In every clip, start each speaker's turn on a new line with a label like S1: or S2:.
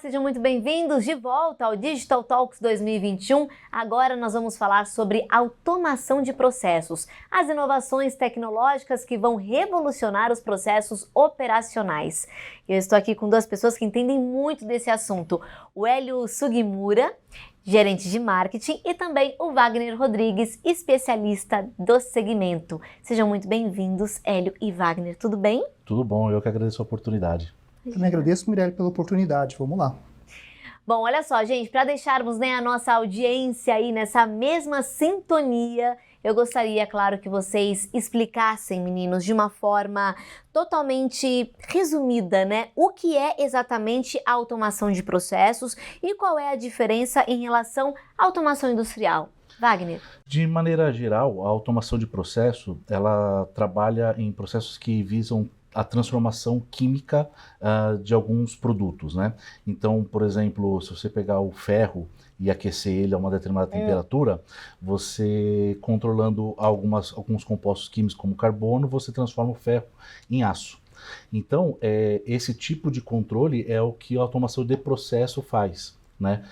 S1: sejam muito bem-vindos de volta ao Digital Talks 2021. Agora nós vamos falar sobre automação de processos, as inovações tecnológicas que vão revolucionar os processos operacionais. Eu estou aqui com duas pessoas que entendem muito desse assunto, o Hélio Sugimura, gerente de marketing, e também o Wagner Rodrigues, especialista do segmento. Sejam muito bem-vindos, Hélio e Wagner, tudo bem?
S2: Tudo bom, eu que agradeço a oportunidade.
S3: Também agradeço, Mirelle, pela oportunidade. Vamos lá.
S1: Bom, olha só, gente, para deixarmos a nossa audiência aí nessa mesma sintonia, eu gostaria, claro, que vocês explicassem, meninos, de uma forma totalmente resumida, né? O que é exatamente a automação de processos e qual é a diferença em relação à automação industrial. Wagner.
S2: De maneira geral, a automação de processo, ela trabalha em processos que visam a transformação química de alguns produtos, né? Então, por exemplo, se você pegar o ferro e aquecer ele a uma determinada temperatura, você controlando alguns compostos químicos como carbono, você transforma o ferro em aço. Então, esse tipo de controle é o que a automação de processo faz, né?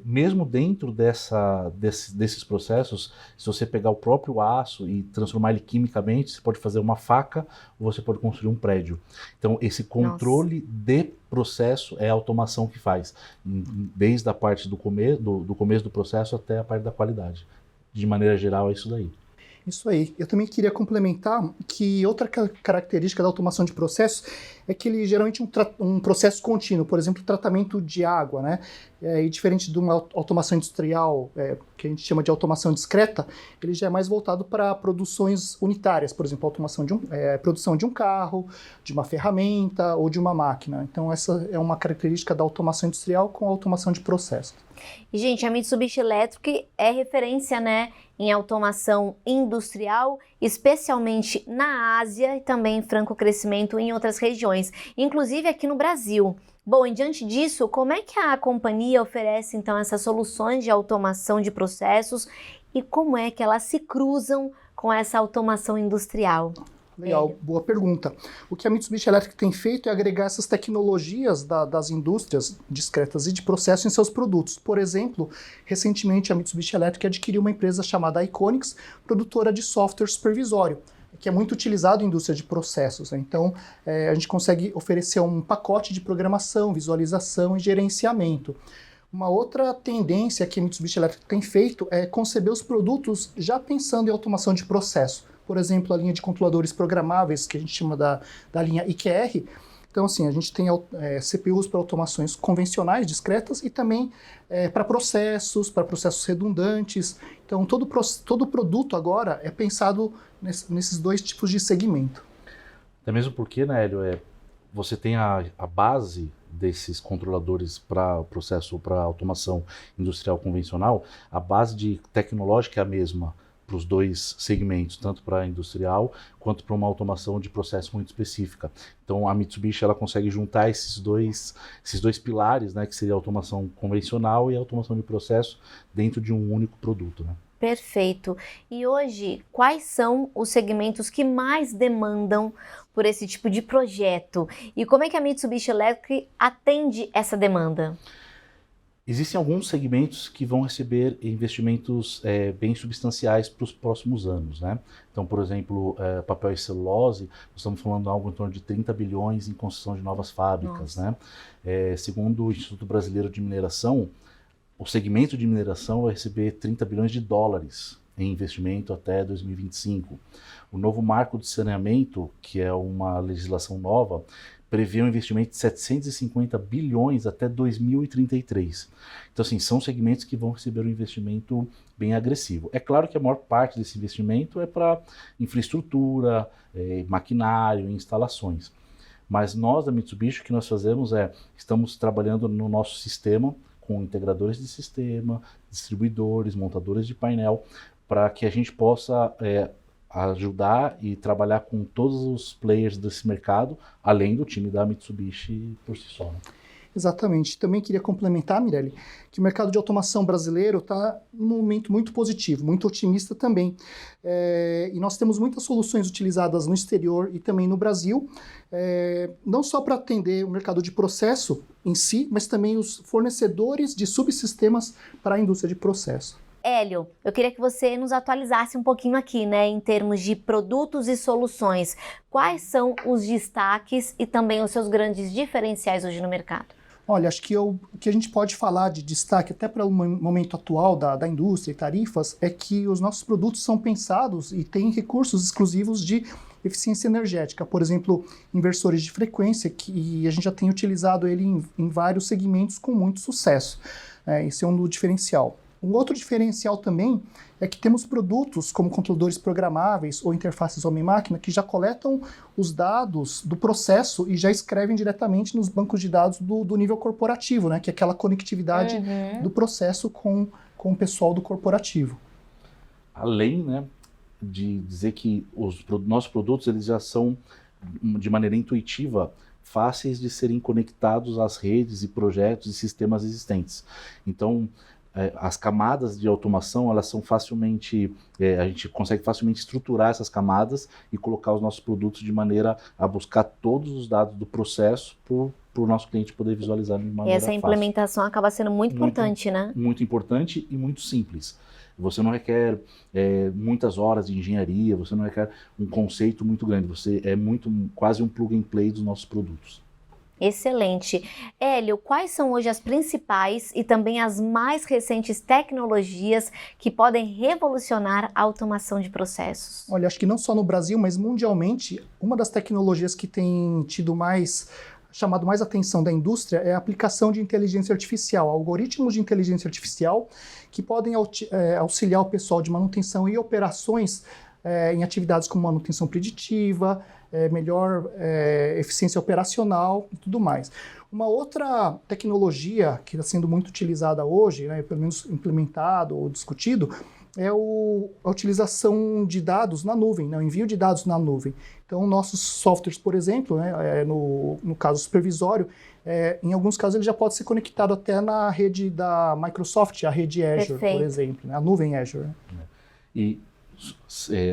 S2: Mesmo dentro desses processos, se você pegar o próprio aço e transformar ele quimicamente, você pode fazer uma faca ou você pode construir um prédio. Então esse controle de processo é a automação que faz, desde a parte do começo do processo até a parte da qualidade. De maneira geral é isso daí.
S3: Isso aí. Eu também queria complementar que outra característica da automação de processos é que ele geralmente é um processo contínuo, por exemplo, tratamento de água, né? E diferente de uma automação industrial, que a gente chama de automação discreta, ele já é mais voltado para produções unitárias, por exemplo, automação produção de um carro, de uma ferramenta ou de uma máquina. Então essa é uma característica da automação industrial com a automação de processo.
S1: E, gente, a Mitsubishi Electric é referência, né, em automação industrial, especialmente na Ásia e também em franco crescimento em outras regiões, inclusive aqui no Brasil. Bom, e diante disso, como é que a companhia oferece, então, essas soluções de automação de processos e como é que elas se cruzam com essa automação industrial?
S3: Legal, boa pergunta. O que a Mitsubishi Electric tem feito é agregar essas tecnologias das indústrias discretas e de processo em seus produtos. Por exemplo, recentemente a Mitsubishi Electric adquiriu uma empresa chamada Iconics, produtora de software supervisório, que é muito utilizado em indústria de processos, né? Então, a gente consegue oferecer um pacote de programação, visualização e gerenciamento. Uma outra tendência que a Mitsubishi Electric tem feito é conceber os produtos já pensando em automação de processo. Por exemplo, a linha de controladores programáveis, que a gente chama da linha IQR. Então, assim, a gente tem CPUs para automações convencionais, discretas, e também para processos redundantes. Então, todo produto agora é pensado nesses dois tipos de segmento.
S2: Até mesmo porque, né, Hélio, você tem a base desses controladores para processo, para automação industrial convencional, a base tecnológica é a mesma para os dois segmentos, tanto para a industrial quanto para uma automação de processo muito específica. Então a Mitsubishi ela consegue juntar esses dois pilares, né, que seria a automação convencional e a automação de processo dentro de um único produto, né?
S1: Perfeito. E hoje, quais são os segmentos que mais demandam por esse tipo de projeto? E como é que a Mitsubishi Electric atende essa demanda?
S2: Existem alguns segmentos que vão receber investimentos bem substanciais para os próximos anos, né? Então, por exemplo, papel e celulose, nós estamos falando de algo em torno de 30 bilhões em construção de novas fábricas, né? Segundo o Instituto Brasileiro de Mineração, o segmento de mineração vai receber 30 bilhões de dólares em investimento até 2025. O novo marco de saneamento, que é uma legislação nova, prevê um investimento de 750 bilhões até 2033. Então, assim, são segmentos que vão receber um investimento bem agressivo. É claro que a maior parte desse investimento é para infraestrutura, maquinário, instalações. Mas nós, da Mitsubishi, o que nós fazemos estamos trabalhando no nosso sistema, com integradores de sistema, distribuidores, montadores de painel, para que a gente possa ajudar e trabalhar com todos os players desse mercado, além do time da Mitsubishi por si só.
S3: Exatamente. Também queria complementar, Mirelle, que o mercado de automação brasileiro está num momento muito positivo, muito otimista também. E nós temos muitas soluções utilizadas no exterior e também no Brasil, não só para atender o mercado de processo em si, mas também os fornecedores de subsistemas para a indústria de processo.
S1: Hélio, eu queria que você nos atualizasse um pouquinho aqui, né, em termos de produtos e soluções. Quais são os destaques e também os seus grandes diferenciais hoje no mercado?
S3: Olha, acho que o que a gente pode falar de destaque, até para o momento atual da indústria e tarifas, é que os nossos produtos são pensados e têm recursos exclusivos de eficiência energética. Por exemplo, inversores de frequência, que a gente já tem utilizado ele em vários segmentos com muito sucesso. Esse é um diferencial. Um outro diferencial também é que temos produtos como controladores programáveis ou interfaces homem-máquina que já coletam os dados do processo e já escrevem diretamente nos bancos de dados do nível corporativo, né? Que é aquela conectividade do processo com o pessoal do corporativo.
S2: Além, né, de dizer que os nossos produtos eles já são, de maneira intuitiva, fáceis de serem conectados às redes e projetos e sistemas existentes. Então, as camadas de automação, elas são facilmente, a gente consegue facilmente estruturar essas camadas e colocar os nossos produtos de maneira a buscar todos os dados do processo para o nosso cliente poder visualizar de maneira
S1: fácil. E essa implementação
S2: fácil.
S1: Acaba sendo muito importante, né?
S2: Muito importante e muito simples. Você não requer muitas horas de engenharia, você não requer um conceito muito grande, você quase um plug and play dos nossos produtos.
S1: Excelente. Hélio, quais são hoje as principais e também as mais recentes tecnologias que podem revolucionar a automação de processos?
S3: Olha, acho que não só no Brasil, mas mundialmente, uma das tecnologias que tem chamado mais atenção da indústria é a aplicação de inteligência artificial, algoritmos de inteligência artificial que podem auxiliar o pessoal de manutenção e operações em atividades como manutenção preditiva, melhor eficiência operacional e tudo mais. Uma outra tecnologia que está sendo muito utilizada hoje, né, pelo menos implementado ou discutido, é a utilização de dados na nuvem, né, o envio de dados na nuvem. Então, nossos softwares, por exemplo, né, no caso supervisório, em alguns casos ele já pode ser conectado até na rede da Microsoft, a rede Azure, por exemplo, né, a nuvem Azure.
S2: E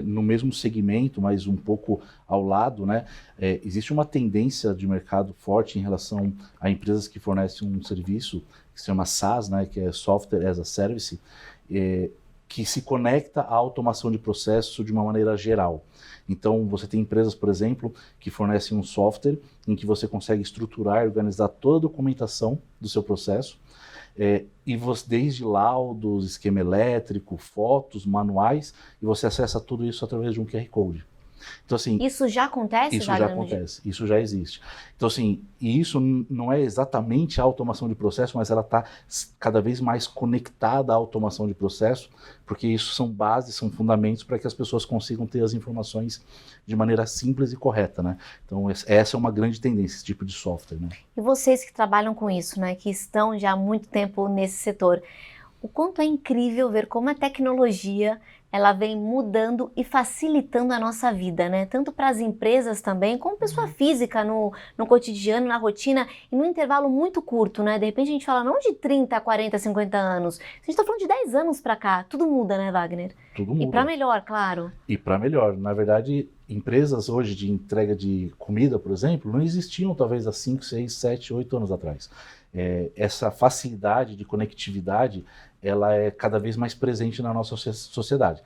S2: no mesmo segmento, mas um pouco ao lado, né, existe uma tendência de mercado forte em relação a empresas que fornecem um serviço que se chama SaaS, né, que é Software as a Service, que se conecta à automação de processo de uma maneira geral. Então, você tem empresas, por exemplo, que fornecem um software em que você consegue estruturar e organizar toda a documentação do seu processo, e você, desde laudos, esquema elétrico, fotos, manuais, e você acessa tudo isso através de um QR Code. Então, assim,
S1: isso já acontece?
S2: Isso já acontece, isso já existe. Então, assim, e isso não é exatamente a automação de processo, mas ela está cada vez mais conectada à automação de processo, porque isso são bases, são fundamentos para que as pessoas consigam ter as informações de maneira simples e correta, né? Então, essa é uma grande tendência, esse tipo de software, né?
S1: E vocês que trabalham com isso, né, que estão já há muito tempo nesse setor, o quanto é incrível ver como a tecnologia ela vem mudando e facilitando a nossa vida, né? Tanto para as empresas também, como pessoa física no cotidiano, na rotina, e num intervalo muito curto, né? De repente a gente fala não de 30, 40, 50 anos, a gente está falando de 10 anos para cá, tudo muda, né, Wagner?
S2: Tudo muda.
S1: E para melhor, claro.
S2: E para melhor. Na verdade, empresas hoje de entrega de comida, por exemplo, não existiam talvez há 5, 6, 7, 8 anos atrás. Essa facilidade de conectividade, ela é cada vez mais presente na nossa sociedade.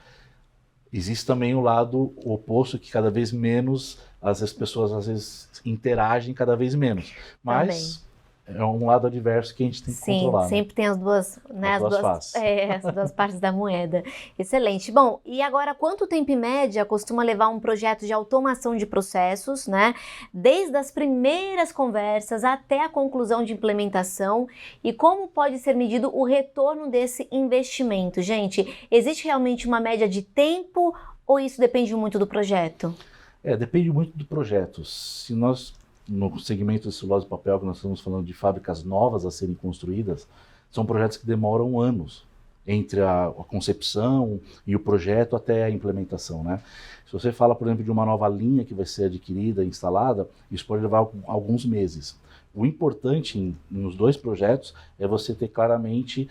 S2: Existe também o lado oposto, que cada vez menos as pessoas às vezes interagem cada vez menos. Mas é um lado adverso que a gente tem que controlar.
S1: Sim, sempre tem as duas, né,
S2: as duas faces.
S1: As duas partes da moeda. Excelente. Bom, e agora quanto tempo em média costuma levar um projeto de automação de processos, né? Desde as primeiras conversas até a conclusão de implementação, e como pode ser medido o retorno desse investimento? Gente, existe realmente uma média de tempo ou isso depende muito do projeto?
S2: Depende muito do projeto. Se nós no segmento de celulose e papel, que nós estamos falando de fábricas novas a serem construídas, são projetos que demoram anos entre a concepção e o projeto até a implementação, né? Se você fala, por exemplo, de uma nova linha que vai ser adquirida, instalada, isso pode levar alguns meses. O importante nos dois projetos é você ter claramente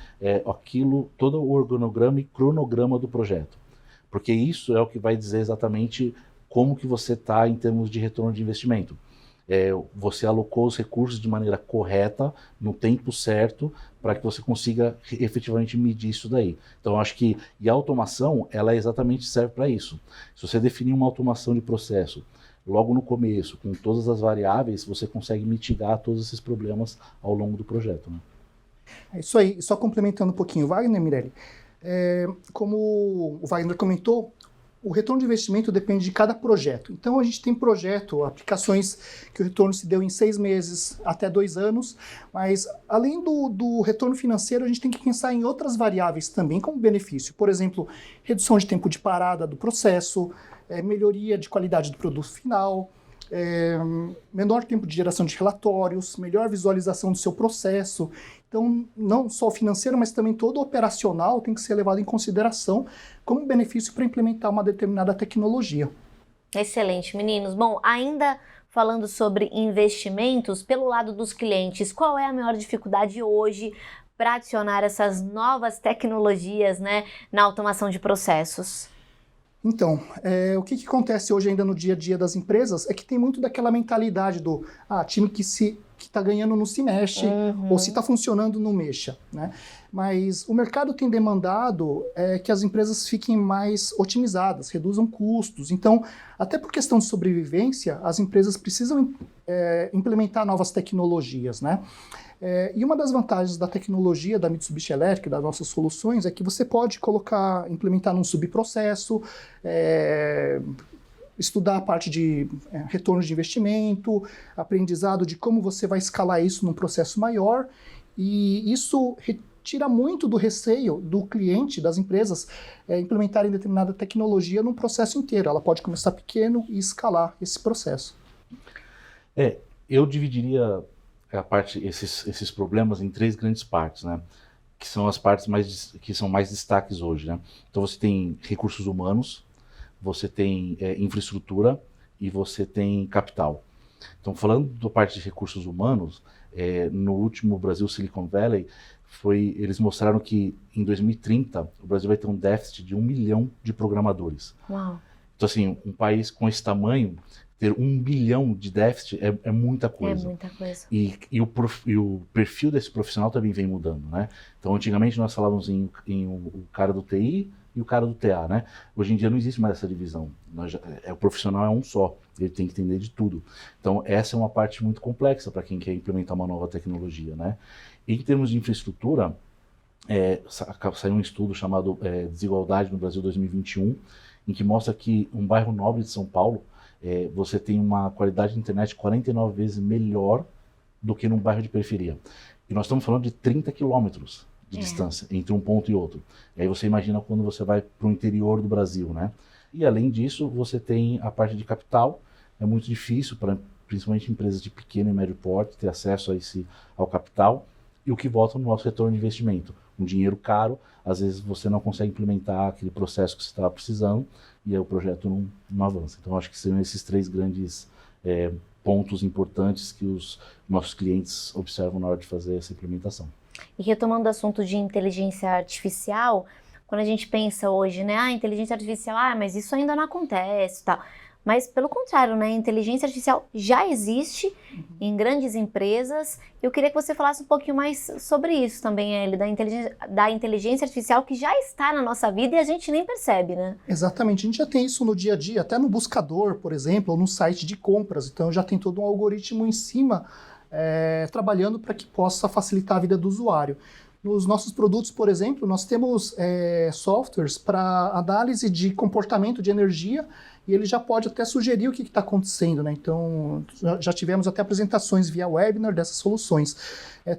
S2: todo o organograma e cronograma do projeto. Porque isso é o que vai dizer exatamente como que você está em termos de retorno de investimento. Você alocou os recursos de maneira correta, no tempo certo, para que você consiga efetivamente medir isso daí. Então, eu acho que a automação, ela exatamente serve para isso. Se você definir uma automação de processo logo no começo, com todas as variáveis, você consegue mitigar todos esses problemas ao longo do projeto, né?
S3: É isso aí. Só complementando um pouquinho, Wagner, Mirelli, como o Wagner comentou, o retorno de investimento depende de cada projeto. Então, a gente tem aplicações que o retorno se deu em 6 meses até 2 anos, mas além do retorno financeiro, a gente tem que pensar em outras variáveis também como benefício. Por exemplo, redução de tempo de parada do processo, melhoria de qualidade do produto final, menor tempo de geração de relatórios, melhor visualização do seu processo. Então, não só o financeiro, mas também todo o operacional tem que ser levado em consideração como benefício para implementar uma determinada tecnologia.
S1: Excelente, meninos. Bom, ainda falando sobre investimentos, pelo lado dos clientes, qual é a maior dificuldade hoje para adicionar essas novas tecnologias, né, na automação de processos?
S3: Então, o que acontece hoje ainda no dia a dia das empresas é que tem muito daquela mentalidade do time que está ganhando não se mexe, ou se está funcionando não mexa, né? Mas o mercado tem demandado que as empresas fiquem mais otimizadas, reduzam custos. Então, até por questão de sobrevivência, as empresas precisam implementar novas tecnologias, né? E uma das vantagens da tecnologia da Mitsubishi Electric, das nossas soluções, é que você pode implementar num subprocesso, estudar a parte de retorno de investimento, aprendizado de como você vai escalar isso num processo maior, e isso tira muito do receio do cliente, das empresas, implementarem determinada tecnologia num processo inteiro. Ela pode começar pequeno e escalar esse processo.
S2: Eu dividiria esses problemas em 3 grandes partes, né? Que são as partes que são mais destaques hoje, né? Então você tem recursos humanos, você tem infraestrutura e você tem capital. Então, falando da parte de recursos humanos, no último Brasil Silicon Valley, eles mostraram que em 2030 o Brasil vai ter um déficit de 1 milhão de programadores.
S1: Uau.
S2: Então, assim, um país com esse tamanho, ter 1 bilhão de déficit é muita coisa.
S1: É muita coisa.
S2: E o perfil desse profissional também vem mudando, né? Então, antigamente nós falávamos em o cara do TI e o cara do TA, né? Hoje em dia não existe mais essa divisão. O profissional é um só, ele tem que entender de tudo. Então, essa é uma parte muito complexa para quem quer implementar uma nova tecnologia, né? Em termos de infraestrutura, saiu um estudo chamado Desigualdade no Brasil 2021, em que mostra que um bairro nobre de São Paulo, você tem uma qualidade de internet 49 vezes melhor do que num bairro de periferia. E nós estamos falando de 30 quilômetros de distância entre um ponto e outro. E aí você imagina quando você vai para o interior do Brasil, né? E além disso, você tem a parte de capital. É muito difícil para principalmente empresas de pequeno e médio porte ter acesso ao capital. E o que volta no nosso retorno de investimento. Um dinheiro caro, às vezes você não consegue implementar aquele processo que você estava precisando e aí o projeto não avança. Então, acho que seriam esses 3 grandes pontos importantes que os nossos clientes observam na hora de fazer essa implementação.
S1: E retomando o assunto de inteligência artificial, quando a gente pensa hoje, né, inteligência artificial, mas isso ainda não acontece, tal. Mas, pelo contrário, né, a inteligência artificial já existe em grandes empresas. Eu queria que você falasse um pouquinho mais sobre isso também, Eli, da inteligência artificial que já está na nossa vida e a gente nem percebe, né?
S3: Exatamente, a gente já tem isso no dia a dia, até no buscador, por exemplo, ou no site de compras. Então, já tem todo um algoritmo em cima trabalhando para que possa facilitar a vida do usuário. Nos nossos produtos, por exemplo, nós temos softwares para análise de comportamento de energia e ele já pode até sugerir o que está acontecendo, né? Então, já tivemos até apresentações via webinar dessas soluções.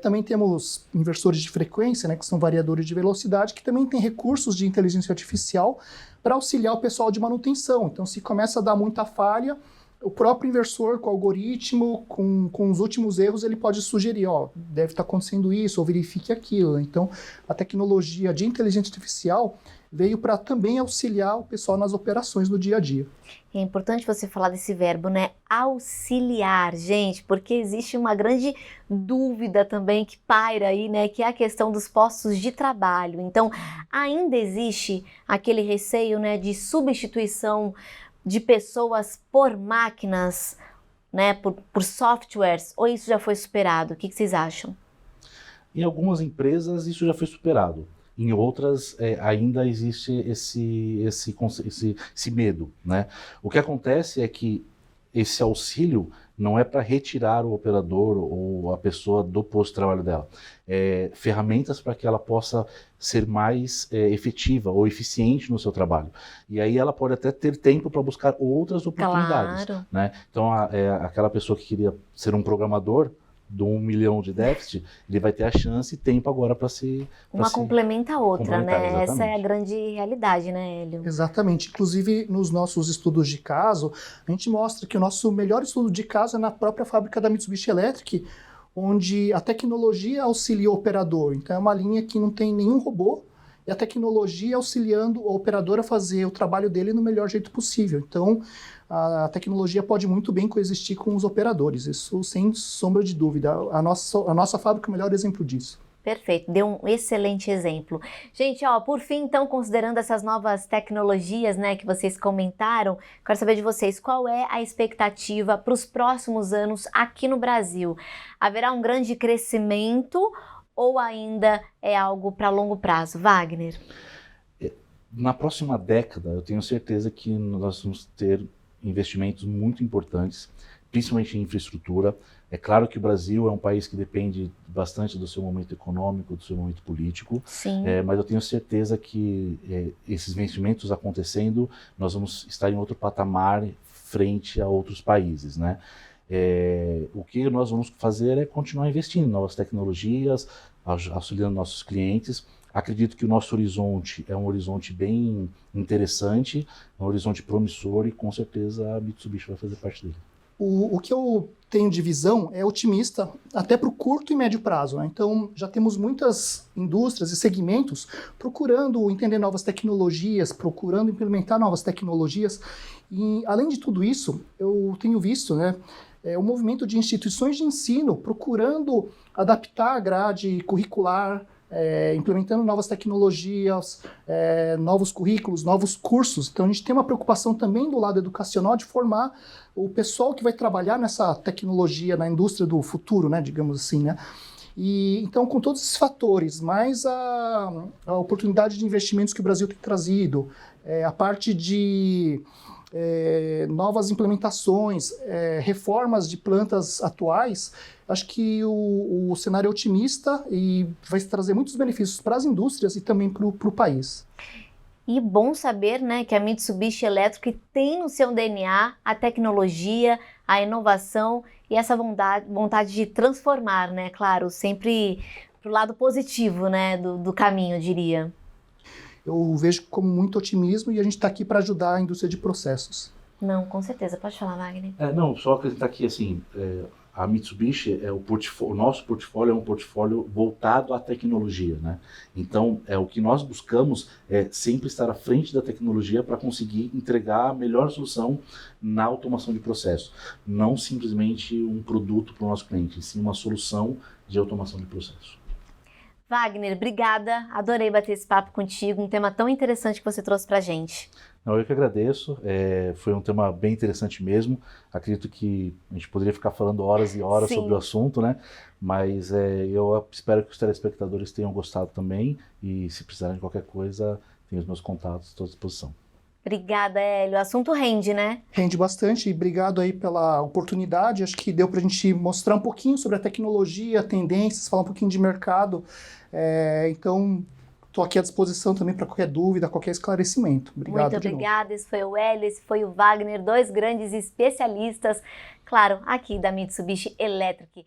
S3: Também temos inversores de frequência, né, que são variadores de velocidade, que também tem recursos de inteligência artificial para auxiliar o pessoal de manutenção. Então, se começa a dar muita falha, o próprio inversor, com o algoritmo, com os últimos erros, ele pode sugerir, deve estar acontecendo isso, ou verifique aquilo. Então, a tecnologia de inteligência artificial, veio para também auxiliar o pessoal nas operações do dia a dia.
S1: É importante você falar desse verbo, né? Auxiliar, gente, porque existe uma grande dúvida também que paira aí, né? Que é a questão dos postos de trabalho. Então, ainda existe aquele receio, né, de substituição de pessoas por máquinas, né? Por softwares, ou isso já foi superado? O que vocês acham?
S2: Em algumas empresas isso já foi superado. Em outras, ainda existe esse medo, né? O que acontece é que esse auxílio não é para retirar o operador ou a pessoa do posto de trabalho dela. É ferramentas para que ela possa ser mais efetiva ou eficiente no seu trabalho. E aí ela pode até ter tempo para buscar outras oportunidades.
S1: Claro.
S2: Né? Então, aquela pessoa que queria ser um programador, do 1 milhão de déficit, ele vai ter a chance e tempo agora para se...
S1: Uma complementa a outra, né?
S2: Exatamente.
S1: Essa é a grande realidade, né, Hélio?
S3: Exatamente. Inclusive, nos nossos estudos de caso, a gente mostra que o nosso melhor estudo de caso é na própria fábrica da Mitsubishi Electric, onde a tecnologia auxilia o operador. Então, é uma linha que não tem nenhum robô, e a tecnologia auxiliando o operador a fazer o trabalho dele no melhor jeito possível. Então, a tecnologia pode muito bem coexistir com os operadores, isso sem sombra de dúvida. A nossa fábrica é o melhor exemplo disso.
S1: Perfeito, deu um excelente exemplo. Gente, ó, por fim, então, considerando essas novas tecnologias, né, que vocês comentaram, quero saber de vocês, qual é a expectativa para os próximos anos aqui no Brasil? Haverá um grande crescimento ou ainda é algo para longo prazo? Wagner?
S2: Na próxima década, eu tenho certeza que nós vamos ter investimentos muito importantes, principalmente em infraestrutura. É claro que o Brasil é um país que depende bastante do seu momento econômico, do seu momento político.
S1: Sim.
S2: Mas eu tenho certeza que esses investimentos acontecendo, nós vamos estar em outro patamar frente a outros países, né? O que nós vamos fazer é continuar investindo em novas tecnologias, auxiliando nossos clientes. Acredito que o nosso horizonte é um horizonte bem interessante, um horizonte promissor e com certeza a Mitsubishi vai fazer parte dele.
S3: O que eu tenho de visão é otimista até para o curto e médio prazo, né? Então, já temos muitas indústrias e segmentos procurando entender novas tecnologias, procurando implementar novas tecnologias. E, além de tudo isso, eu tenho visto, né, o movimento de instituições de ensino procurando adaptar a grade curricular, implementando novas tecnologias, novos currículos, novos cursos. Então, a gente tem uma preocupação também do lado educacional de formar o pessoal que vai trabalhar nessa tecnologia, na indústria do futuro, né, digamos assim, né? E, então, com todos esses fatores, mais a oportunidade de investimentos que o Brasil tem trazido, a parte de novas implementações, reformas de plantas atuais, acho que o cenário é otimista e vai trazer muitos benefícios para as indústrias e também para o país.
S1: E bom saber, né, que a Mitsubishi Electric tem no seu DNA a tecnologia, a inovação e essa vontade de transformar, né, claro, sempre para o lado positivo, né, do caminho, eu diria.
S3: Eu vejo como muito otimismo e a gente está aqui para ajudar a indústria de processos.
S1: Não, com certeza. Pode falar, Wagner.
S2: Não, só acrescentar aqui, assim, a Mitsubishi, o nosso portfólio é um portfólio voltado à tecnologia, né? Então, o que nós buscamos é sempre estar à frente da tecnologia para conseguir entregar a melhor solução na automação de processo. Não simplesmente um produto para o nosso cliente, sim uma solução de automação de processo.
S1: Wagner, obrigada. Adorei bater esse papo contigo, um tema tão interessante que você trouxe pra gente.
S2: Não, eu que agradeço, foi um tema bem interessante mesmo. Acredito que a gente poderia ficar falando horas e horas sobre o assunto, né? Mas eu espero que os telespectadores tenham gostado também e se precisarem de qualquer coisa, tem os meus contatos, estou à disposição.
S1: Obrigada, Hélio. O assunto rende, né?
S3: Rende bastante e obrigado aí pela oportunidade. Acho que deu para a gente mostrar um pouquinho sobre a tecnologia, tendências, falar um pouquinho de mercado. Então, estou aqui à disposição também para qualquer dúvida, qualquer esclarecimento. Obrigado.
S1: Muito obrigada. Esse foi o Hélio, esse foi o Wagner, dois grandes especialistas, claro, aqui da Mitsubishi Electric.